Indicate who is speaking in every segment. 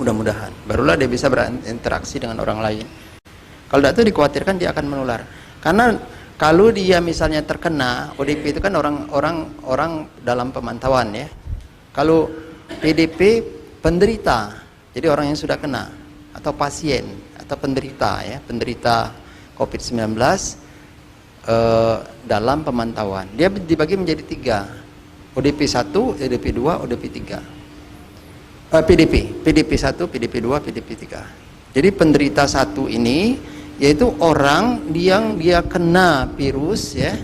Speaker 1: Mudah-mudahan. Barulah dia bisa berinteraksi dengan orang lain. Kalau tidak itu dikhawatirkan dia akan menular. Karena kalau dia misalnya terkena, ODP itu kan orang dalam pemantauan ya. Kalau PDP penderita, jadi orang yang sudah kena, atau pasien, atau penderita ya, penderita COVID-19 dalam pemantauan. Dia dibagi menjadi 3. ODP 1, ODP 2, ODP 3. PDP 1, PDP 2, PDP 3. Jadi penderita 1 ini yaitu orang yang dia kena virus ya,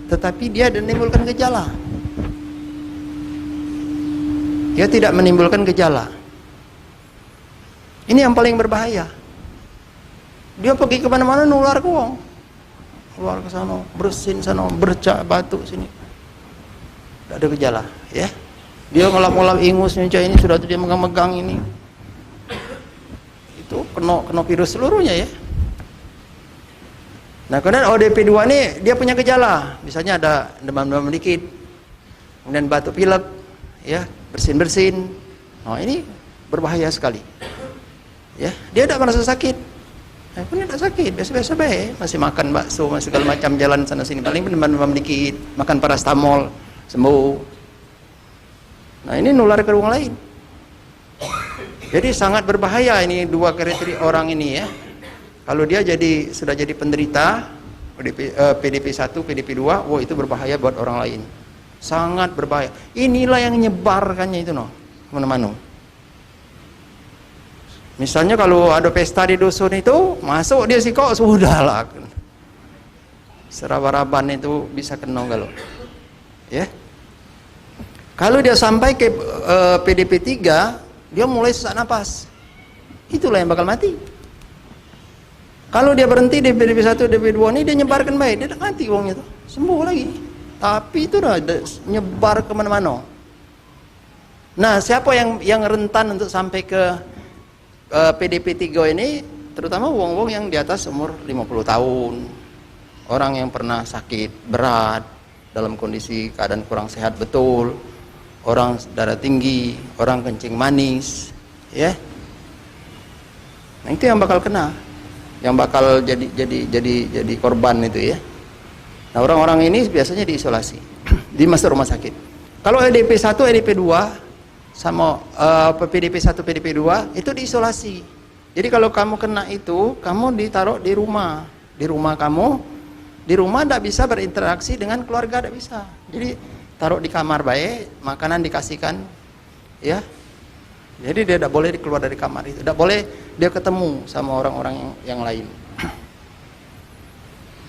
Speaker 1: tetapi dia menimbulkan gejala. Dia tidak menimbulkan gejala. Ini yang paling berbahaya. Dia pergi kemana-mana nular ke wong. Keluar ke sana, bersin sana, bercak batu sini. Tidak ada gejala, ya. Dia ngelap-ngelap ingusnya ini sudah dia megang-megang ini. Itu kena virus seluruhnya ya. Nah, kemudian ODP 2 ini dia punya gejala. Misalnya ada demam-demam dikit. Kemudian batuk pilek, ya, bersin-bersin. Nah, ini berbahaya sekali. Ya, dia tidak merasa sakit. Nah, pun tidak sakit, biasa-biasa baik, masih makan bakso, masih segala macam jalan sana sini. Paling demam-demam dikit, makan paracetamol, sembuh. Nah, ini nular ke orang lain. Jadi sangat berbahaya ini 2 kriteria orang ini ya. Kalau dia sudah jadi penderita PDP 1, PDP 2, wah itu berbahaya buat orang lain. Sangat berbahaya. Inilah yang menyebarkannya itu kemana-mana. Misalnya kalau ada pesta di dusun itu, masuk dia kok sudahlah. Seraba-raban itu bisa kena kalau. Ya. Kalau dia sampai ke PDP 3, dia mulai sesak napas. Itulah yang bakal mati. Kalau dia berhenti di PDP 1, PDP 2 ini dia nyebarkan baik, dia tidak mati wongnya itu. Sembuh lagi. Tapi itu udah nyebar kemana-mana. Nah, siapa yang rentan untuk sampai ke PDP 3 ini, terutama wong-wong yang di atas umur 50 tahun, orang yang pernah sakit berat, dalam kondisi keadaan kurang sehat betul, orang darah tinggi, orang kencing manis, ya. Nah, itu yang bakal kena, yang bakal jadi korban itu ya. Nah, orang-orang ini biasanya diisolasi, dimasuk rumah sakit. Kalau EDP 1, EDP 2 sama PDP 1, PDP 2 itu diisolasi. Jadi kalau kamu kena itu, kamu ditaruh di rumah. Di rumah kamu, di rumah tidak bisa berinteraksi dengan keluarga, tidak bisa. Jadi taruh di kamar baik, makanan dikasihkan, ya. Jadi dia tidak boleh keluar dari kamar itu, tidak boleh dia ketemu sama orang-orang yang lain.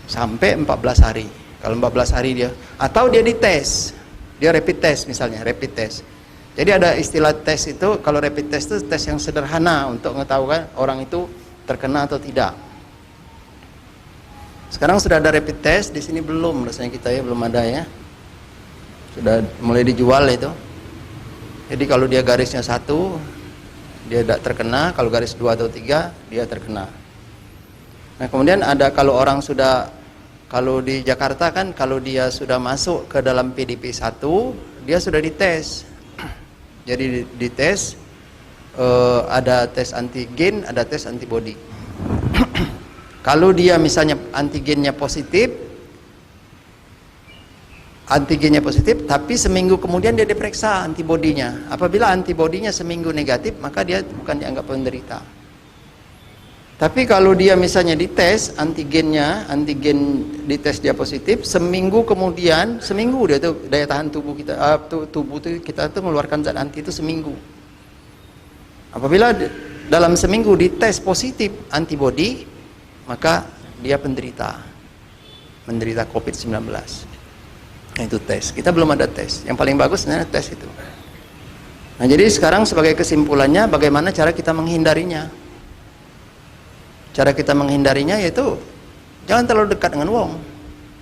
Speaker 1: Sampai 14 hari. Kalau 14 hari dia, atau dia dites, dia rapid test misalnya, rapid test. Jadi ada istilah tes itu, kalau rapid test itu tes yang sederhana untuk mengetahui orang itu terkena atau tidak. Sekarang sudah ada rapid test, di sini belum, rasanya kita ya belum ada ya. Sudah mulai dijual itu. Jadi kalau dia garisnya 1, dia tidak terkena, kalau garis 2 atau 3, dia terkena. Nah, kemudian ada kalau orang sudah, kalau di Jakarta kan kalau dia sudah masuk ke dalam PDP 1, dia sudah dites. Jadi dites, ada tes antigen, ada tes antibody. Kalau dia misalnya antigennya positif, tapi seminggu kemudian dia diperiksa antibodinya. Apabila antibodinya seminggu negatif, maka dia bukan dianggap penderita. Tapi kalau dia misalnya dites antigen dites dia positif, seminggu kemudian, seminggu dia tuh daya tahan tubuh kita, tubuh kita tuh mengeluarkan zat anti itu seminggu. Apabila dalam seminggu dites positif antibody, maka dia menderita COVID-19. Nah, itu tes. Kita belum ada tes. Yang paling bagus sebenarnya tes itu. Nah, jadi sekarang sebagai kesimpulannya, bagaimana cara kita menghindarinya? Cara kita menghindarinya yaitu jangan terlalu dekat dengan wong.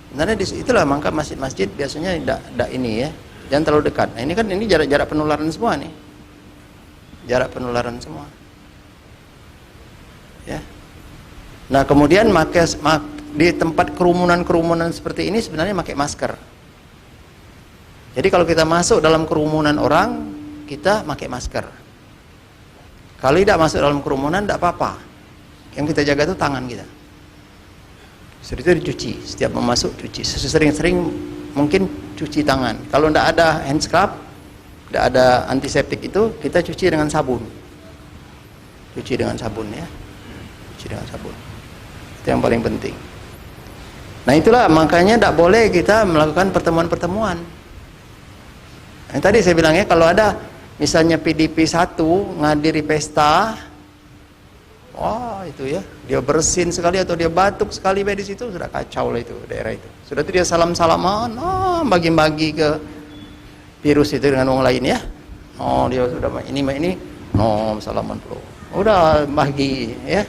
Speaker 1: Sebenarnya itulah maka masjid-masjid biasanya tidak ini ya. Jangan terlalu dekat. Nah, ini kan ini jarak penularan semua nih. Jarak penularan semua. Ya. Nah, kemudian di tempat kerumunan seperti ini sebenarnya pakai masker. Jadi kalau kita masuk dalam kerumunan orang, kita pakai masker. Kalau tidak masuk dalam kerumunan tidak apa-apa. Yang kita jaga itu tangan kita. Justru itu dicuci, setiap memasuk cuci. Sesering-sering mungkin cuci tangan. Kalau tidak ada hand scrub, tidak ada antiseptik itu, kita cuci dengan sabun. Cuci dengan sabun ya. Cuci dengan sabun. Itu yang paling penting. Nah itulah makanya tidak boleh kita melakukan pertemuan-pertemuan. Yang tadi saya bilang ya, kalau ada misalnya PDP 1 ngadiri pesta, wah itu ya, dia bersin sekali atau dia batuk sekali di situ, sudah kacau lah itu daerah itu. Sudah itu dia salam-salaman, bagi-bagi ke virus itu dengan orang lain ya. Oh dia sudah ini, salaman bro. Udah bagi ya,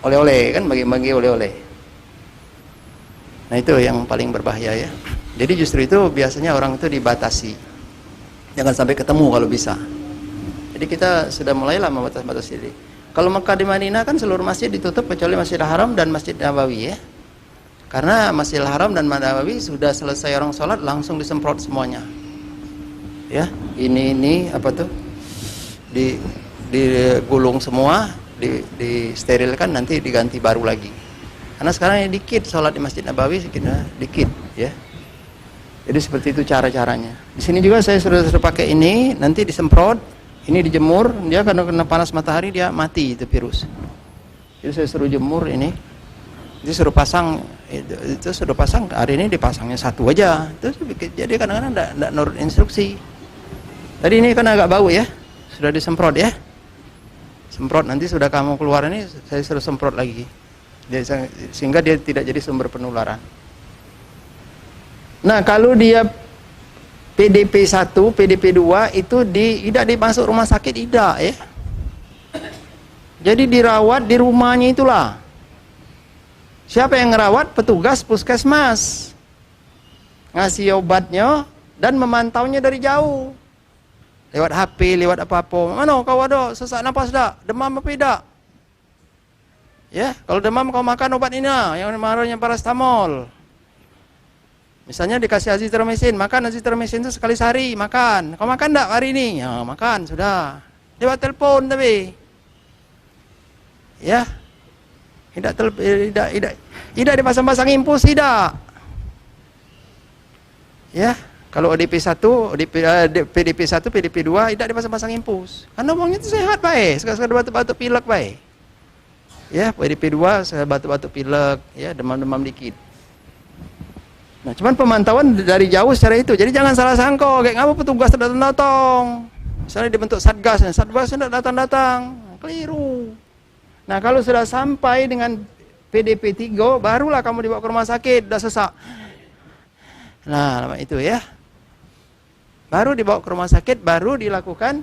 Speaker 1: oleh-oleh kan, bagi-bagi oleh-oleh. Nah itu yang paling berbahaya ya. Jadi justru itu biasanya orang itu dibatasi, jangan sampai ketemu kalau bisa. Jadi kita sudah mulailah membatas-batas diri. Kalau Mekah di Madinah kan seluruh masjid ditutup kecuali Masjidil Haram dan Masjid Nabawi ya. Karena Masjidil Haram dan Masjid Nabawi sudah selesai orang sholat langsung disemprot semuanya. Ya, ini apa tuh? Digulung semua, disterilkan, nanti diganti baru lagi. Karena sekarang ini dikit sholat di Masjid Nabawi, dikit ya. Jadi seperti itu cara-caranya. Di sini juga saya sudah pakai ini, nanti disemprot, ini dijemur, dia karena kena panas matahari dia mati itu virus. Jadi saya suruh jemur ini, jadi suruh pasang, itu suruh pasang, hari ini dipasangnya satu aja. Terus jadi kadang-kadang tidak nurut instruksi. Tadi ini kan agak bau ya, sudah disemprot ya. Semprot, nanti sudah kamu keluar ini saya suruh semprot lagi. Sehingga dia tidak jadi sumber penularan. Nah kalau dia PDP 1, PDP 2 itu tidak dimasuk rumah sakit, tidak ya. Jadi dirawat di rumahnya itulah. Siapa yang ngerawat? Petugas puskesmas. Ngasih obatnya dan memantaunya dari jauh. Lewat HP, lewat apa-apa. Mana kau ada sesak napas tak? Demam apa tidak? Ya, kalau demam kau makan obat ini lah, yang namanya paracetamol. Misalnya dikasih azithromycin, makan azithromycin itu sekali sehari, makan. Kau makan enggak hari ini? Ya, makan, sudah. Lewat telepon tapi. Ya. Tidak dipasang-pasang infus, tidak. Ya, kalau ODP 1, PDP 1, PDP 2 tidak dipasang-pasang infus. Karena orangnya itu sehat baik, sekadar batuk-batuk pilek baik. Ya, PDP 2 batuk-batuk pilek, ya, demam-demam dikit. Nah, cuman pemantauan dari jauh secara itu. Jadi jangan salah sangka, kayak ngapa petugas datang-datang. Misalnya dibentuk satgasnya tidak datang-datang. Keliru. Nah, kalau sudah sampai dengan PDP 3, barulah kamu dibawa ke rumah sakit, udah sesak. Nah, itu ya. Baru dibawa ke rumah sakit, baru dilakukan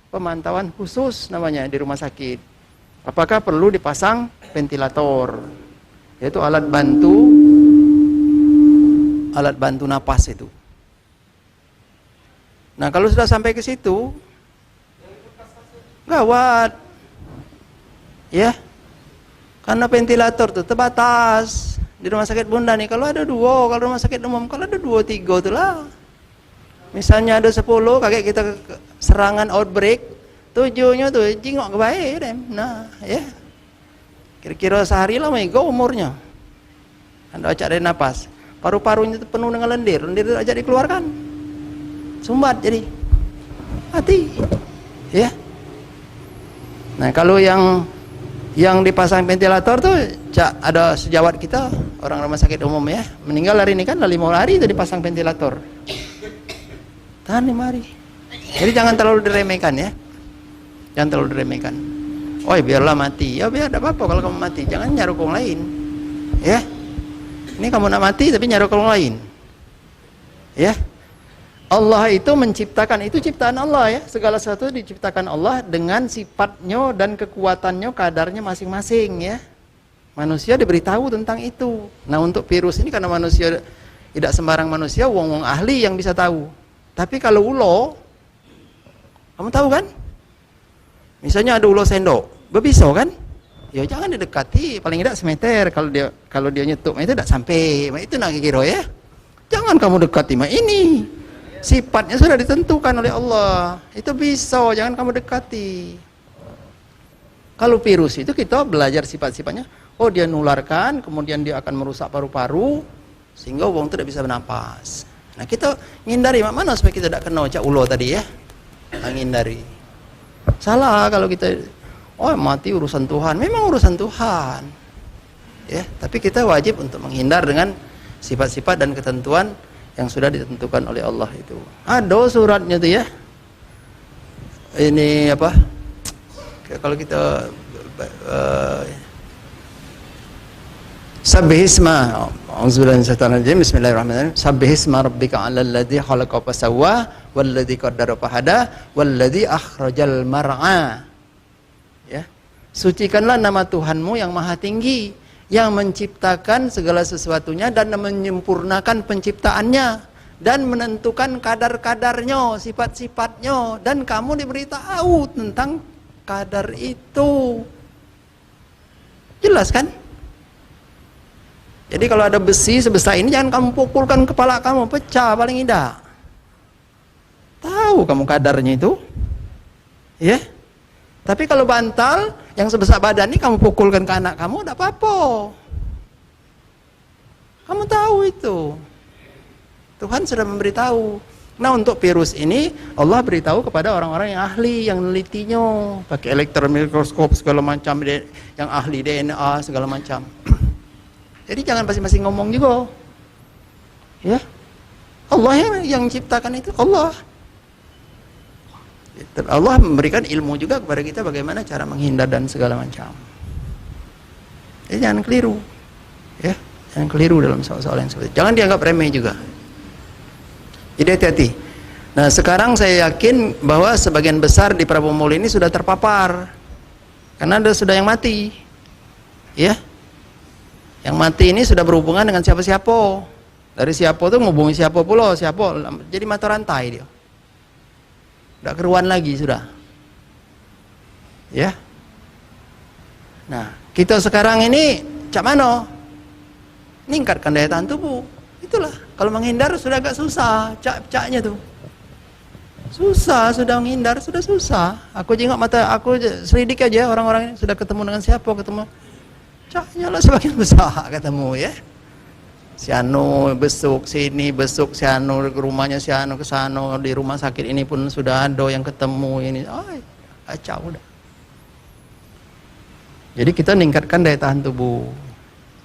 Speaker 1: pemantauan khusus namanya di rumah sakit. Apakah perlu dipasang ventilator, yaitu alat bantu napas itu. Nah, kalau sudah sampai ke situ, gawat, ya, karena ventilator itu terbatas di rumah sakit Bunda nih. Kalau ada 2, kalau rumah sakit umum, kalau ada 2, 3 itulah. Misalnya ada 10, kayak kita serangan outbreak. 7-nya tuh jingok kebaik deh. Nah, ya. Kira-kira sehari lah mego umurnya. Anda acak dari napas. Paru-parunya itu penuh dengan lendir. Lendir itu acak dikeluarkan. Sumbat jadi. Mati. Ya. Nah, kalau yang dipasang ventilator tuh ada sejawat kita, orang rumah sakit umum ya. Meninggal hari ini kan 5 hari itu dipasang ventilator. Tahan 5 hari. Jadi jangan terlalu diremehkan ya. Jangan terlalu diremehkan. Oh, biarlah mati. Ya biar, tidak apa-apa kalau kamu mati. Jangan nyari orang lain. Ya. Ini kamu nak mati tapi nyari orang lain. Ya. Allah itu menciptakan, itu ciptaan Allah ya. Segala sesuatu diciptakan Allah dengan sifatnya dan kekuatannya, kadarnya masing-masing ya. Manusia diberitahu tentang itu. Nah, untuk virus ini karena manusia tidak sembarang manusia, wong-wong ahli yang bisa tahu. Tapi kalau ulo, kamu tahu kan? Misalnya ada ulo sendok, berbisa kan? Ya jangan didekati, paling tidak semeter. Kalau dia nyetuk, itu tidak sampai. Itu nak kira ya. Jangan kamu dekati ini. Sifatnya sudah ditentukan oleh Allah. Itu bisa, jangan kamu dekati. Kalau virus itu kita belajar sifat-sifatnya. Oh, dia nularkan, kemudian dia akan merusak paru-paru, sehingga wong tidak bisa bernapas. Nah, kita ngindari mana supaya kita tidak kena cak ulo tadi ya. Ngindari. Salah kalau kita, oh mati urusan Tuhan. Memang urusan Tuhan. Ya, tapi kita wajib untuk menghindar dengan sifat-sifat dan ketentuan yang sudah ditentukan oleh Allah itu. Ada suratnya tuh ya. Ini apa? Kalau kita Sabbihisma A'udzubillahi minasyaitonir rajim. Bismillahirrahmanirrahim. Sabbihisma rabbika 'alal ladzi khalaqa fasawwa wal ladzi qaddara fahada wal ladzi akhrajal mar'a. Ya. Sucikanlah nama Tuhanmu yang maha tinggi, yang menciptakan segala sesuatunya dan menyempurnakan penciptaannya dan menentukan kadar-kadarnya, sifat-sifatnya, dan kamu diberitahu tentang kadar itu. Jelas kan? Jadi kalau ada besi sebesar ini jangan kamu pukulkan kepala kamu, pecah paling tidak. Tahu kamu kadarnya itu? Ya? Tapi kalau bantal yang sebesar badan ini kamu pukulkan ke anak kamu, tidak apa-apa. Kamu tahu itu. Tuhan sudah memberitahu. Nah, untuk virus ini Allah beritahu kepada orang-orang yang ahli, yang nelitinya, pakai elektron mikroskop segala macam, yang ahli DNA segala macam. Jadi jangan masing-masing ngomong juga. Ya. Allah yang ciptakan itu, Allah. Allah memberikan ilmu juga kepada kita bagaimana cara menghindar dan segala macam. Jadi jangan keliru. Ya, jangan keliru dalam soal-soal yang seperti itu. Jangan dianggap remeh juga. Jadi hati-hati. Nah, sekarang saya yakin bahwa sebagian besar di Prabu Muli ini sudah terpapar. Karena ada sudah yang mati. Ya. Yang mati ini sudah berhubungan dengan siapa-siapa. Dari siapa tuh ngubungi siapa pula, siapa. Jadi mata rantai dia. Tidak keruan lagi sudah. Ya. Nah, kita sekarang ini cak mano? Ningkatkan daya tahan tubuh. Itulah. Kalau menghindar sudah agak susah, cak-caknya tuh. Susah sudah menghindar, sudah susah. Aku jengok mata, aku selidik aja orang-orang ini sudah ketemu dengan siapa, ketemu. Caknya lah sebagian besar ketemu ya. Si Anu besuk sini, besuk si Anu ke rumahnya, si Anu ke sana, di rumah sakit ini pun sudah ada yang ketemu ini. Ay, kacau udah. Jadi kita meningkatkan daya tahan tubuh.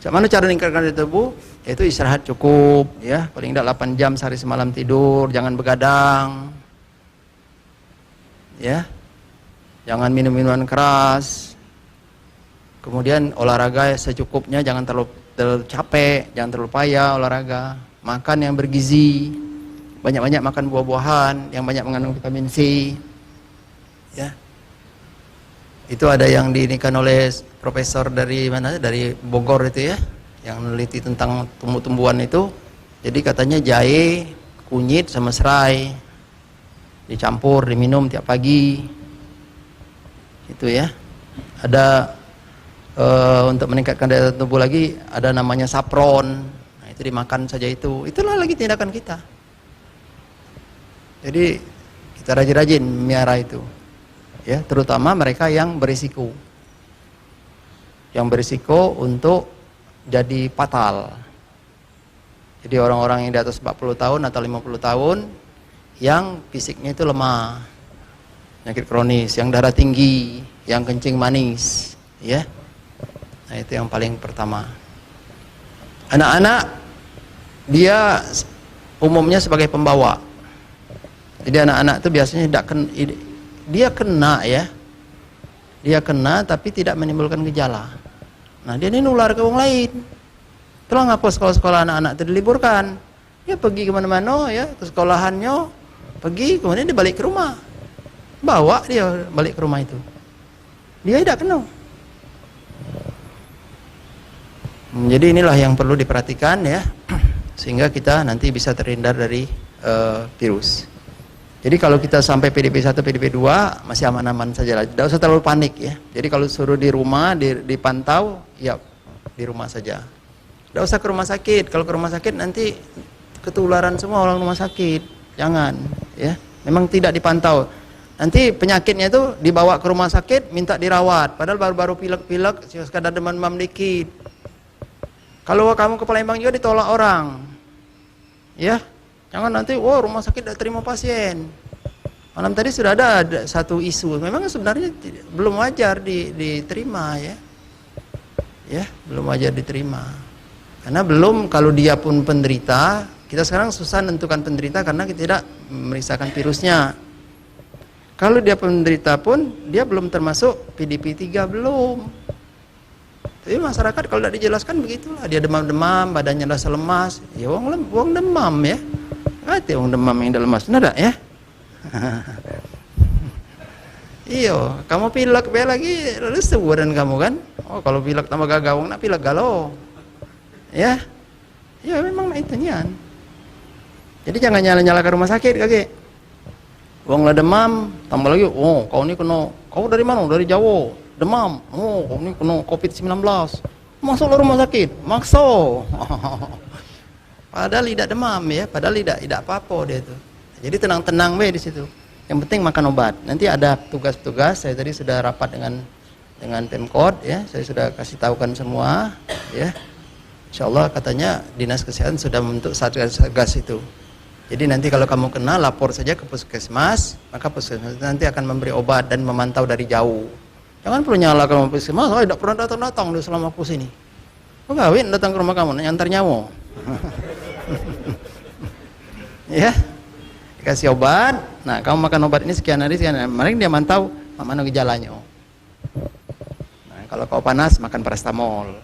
Speaker 1: Bagaimana cara meningkatkan daya tubuh? Yaitu istirahat cukup, ya, paling tidak 8 jam sehari semalam tidur, jangan begadang. Ya. Jangan minum minuman keras. Kemudian olahraga secukupnya, jangan terlalu capek, jangan terlalu payah olahraga. Makan yang bergizi, banyak-banyak makan buah-buahan yang banyak mengandung vitamin C. Ya. Itu ada yang diinikan oleh profesor dari mana? Dari Bogor itu ya, yang meneliti tentang tumbuh-tumbuhan itu. Jadi katanya jahe, kunyit sama serai dicampur, diminum tiap pagi. Itu ya. Ada untuk meningkatkan daya tahan tubuh lagi ada namanya sapron. Nah, itu dimakan saja itu. Itulah lagi tindakan kita. Jadi kita rajin-rajin miara itu. Ya, terutama mereka yang berisiko. Yang berisiko untuk jadi fatal. Jadi orang-orang yang di atas 40 tahun atau 50 tahun yang fisiknya itu lemah. Penyakit kronis, yang darah tinggi, yang kencing manis, ya. Nah, itu yang paling pertama. Anak-anak dia umumnya sebagai pembawa. Jadi anak-anak itu biasanya dia kena ya. Dia kena tapi tidak menimbulkan gejala. Nah, dia ini nular ke orang lain. Itulah ngapa sekolah-sekolah anak-anak itu diliburkan. Dia pergi kemana-mana ya, ke sekolahannya, pergi kemudian dia balik ke rumah. Bawa dia balik ke rumah itu. Dia tidak kena. Jadi inilah yang perlu diperhatikan ya, sehingga kita nanti bisa terhindar dari virus. Jadi kalau kita sampai PDP 1, PDP 2 masih aman-aman saja lah, tidak usah terlalu panik ya. Jadi kalau suruh di rumah, dipantau, ya di rumah saja. Tidak usah ke rumah sakit. Kalau ke rumah sakit nanti ketularan semua orang rumah sakit. Jangan, ya. Memang tidak dipantau. Nanti penyakitnya itu dibawa ke rumah sakit, minta dirawat. Padahal baru-baru pilek-pilek, sekadar demam-demam dikit. Kalau kamu ke Palembang juga ditolak orang, ya. Jangan nanti, wah rumah sakit tidak terima pasien. Malam tadi sudah ada satu isu, memang sebenarnya belum wajar diterima, ya. Ya, belum wajar diterima. Karena belum, kalau dia pun penderita, kita sekarang susah menentukan penderita karena kita tidak memeriksakan virusnya. Kalau dia penderita pun, dia belum termasuk PDP3, belum. Tapi masyarakat kalau tidak dijelaskan begitulah, dia demam-demam, badannya rasa lemas, ya wong demam, ya. Kata wong demam yang lemas, benar tak, ya? Iyo, kamu pilek be lagi lesu badan kamu kan? Oh, kalau pilek tambah gagawang, nak pilek galau. Ya. Ya memang itu nian. Jadi jangan nyala-nyalakan rumah sakit, kakek. Wong lah demam, tambah lagi, oh, kau ni kena, kau dari mana? Dari Jawa. Demam. Oh, kau ni kena COVID-19. Masuklah rumah sakit. Maksa. Padahal tidak demam, ya, padahal tidak apa-apa dia itu. Jadi tenang-tenang be di situ. Yang penting makan obat. Nanti ada tugas-tugas. Saya tadi sudah rapat dengan Pemkot, ya. Saya sudah kasih tahukan semua, ya. Insyaallah katanya Dinas Kesehatan sudah membentuk satgas itu. Jadi nanti kalau kamu kena, lapor saja ke puskesmas, maka puskesmas nanti akan memberi obat dan memantau dari jauh. Jangan perlu nyalakan puskesmas, oh tidak pernah datang selama aku sini. Oh gawin datang ke rumah kamu, nyantar nyawa. Ya. Kasih obat, nah kamu makan obat ini sekian hari, mari dia mantau mana gejalanya. Nah, kalau kau panas makan paracetamol.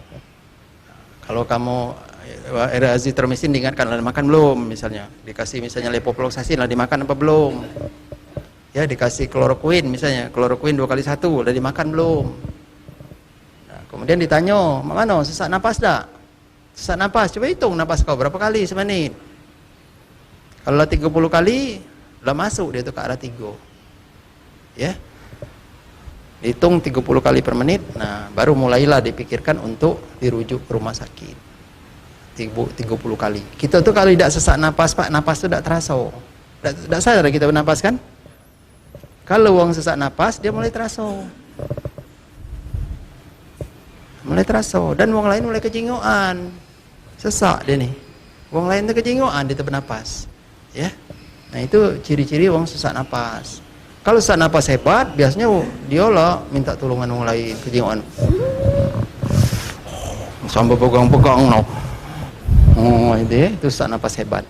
Speaker 1: Kalau kamu azithromycin diingatkan lah dimakan belum, misalnya dikasih misalnya levofloxacin lah dimakan apa belum, ya dikasih kloroquine misalnya, kloroquine 2x1 udah dimakan belum. Nah, kemudian ditanya, mana sesak napas dak? Sesak napas, coba hitung napas kau berapa kali semenit. Kalau 30 kali, udah masuk dia itu ke arah 3. Ya. Hitung 30 kali per menit, nah baru mulailah dipikirkan untuk dirujuk ke rumah sakit. 30 kali. Kita tuh kalau tidak sesak napas, Pak, napas itu tidak terasa. Tidak sadar kita bernapas kan? Kalau orang sesak napas, dia mulai terasa. Mulai terasa. Dan orang lain mulai kejingoan. Sesak dia nih. Orang lain itu kejingoan, dia bernapas. Ya, nah itu ciri-ciri orang sesak napas. Kalau sesak napas hebat, biasanya dia lah minta tolongan orang lain, kejingoan. Sampai pegang-pegang, no. Oh, itu sesak napas hebat.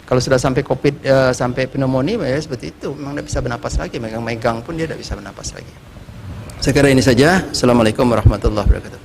Speaker 1: Kalau sudah sampai COVID, sampai pneumonia, ya seperti itu, memang tidak bisa bernapas lagi. Megang-megang pun dia tidak bisa bernapas lagi. Sekira ini saja. Assalamualaikum warahmatullahi wabarakatuh.